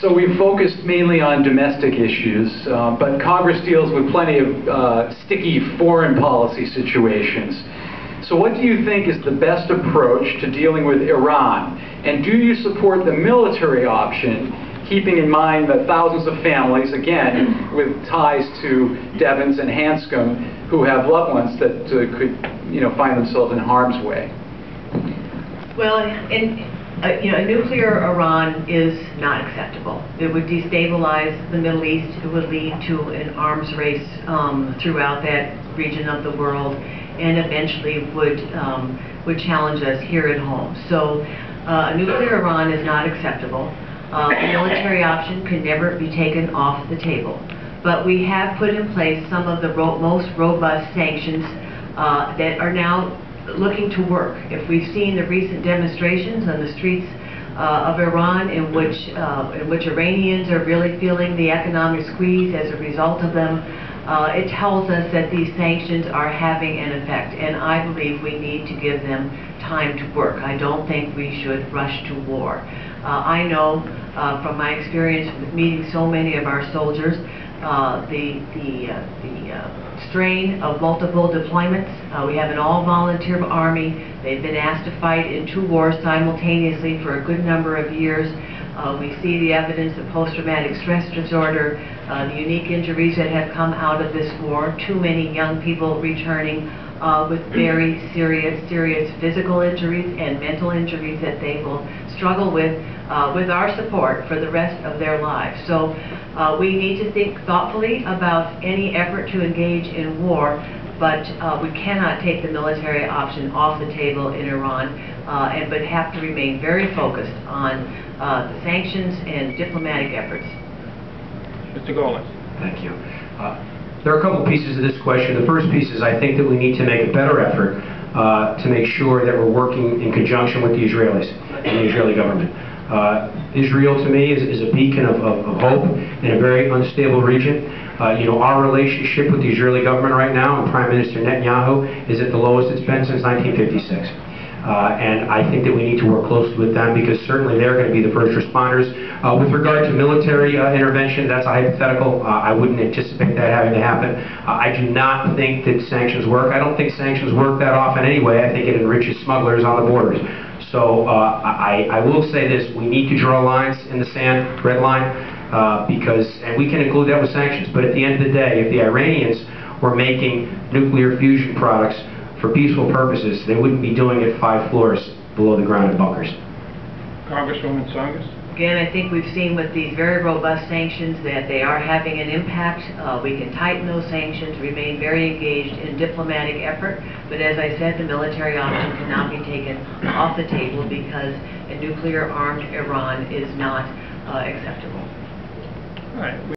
So we've focused mainly on domestic issues, but Congress deals with plenty of sticky foreign policy situations. So what do you think is the best approach to dealing with Iran? And do you support the military option, keeping in mind that thousands of families, again, with ties to Devens and Hanscom, who have loved ones that could, find themselves in harm's way? Well, a nuclear Iran is not acceptable. It would destabilize the Middle East. It would lead to an arms race throughout that region of the world, and eventually would challenge us here at home. So a nuclear Iran is not acceptable. A military option can never be taken off the table. But we have put in place some of the most robust sanctions that are now looking to work. If we've seen the recent demonstrations on the streets of Iran in which Iranians are really feeling the economic squeeze as a result of them, it tells us that these sanctions are having an effect, and I believe we need to give them time to work. I don't think we should rush to war. I know from my experience with meeting so many of our soldiers, the strain of multiple deployments. We have an all-volunteer army. They've been asked to fight in 2 wars simultaneously for a good number of years. We see the evidence of post-traumatic stress disorder, the unique injuries that have come out of this war, too many young people returning with very serious physical injuries and mental injuries that they will struggle with our support for the rest of their lives. So we need to think thoughtfully about any effort to engage in war, but we cannot take the military option off the table in Iran, but have to remain very focused on the sanctions and diplomatic efforts. Mr. Golnik. Thank you. There are a couple pieces of this question. The first piece is I think that we need to make a better effort to make sure that we're working in conjunction with the Israelis and the Israeli government. Israel, to me, is a beacon of hope in a very unstable region. Our relationship with the Israeli government right now, and Prime Minister Netanyahu, is at the lowest it's been since 1956. And I think that we need to work closely with them because certainly they're going to be the first responders. With regard to military intervention, that's a hypothetical. I wouldn't anticipate that having to happen. I do not think that sanctions work. I don't think sanctions work that often anyway. I think it enriches smugglers on the borders. So I will say this, we need to draw lines in the sand, red line, and we can include that with sanctions. But at the end of the day, if the Iranians were making nuclear fusion products for peaceful purposes, they wouldn't be doing it 5 floors below the ground in bunkers. Congresswoman Tsongas. Again, I think we've seen with these very robust sanctions that they are having an impact. We can tighten those sanctions, remain very engaged in diplomatic effort, but as I said, the military option cannot be taken off the table because a nuclear-armed Iran is not acceptable. All right.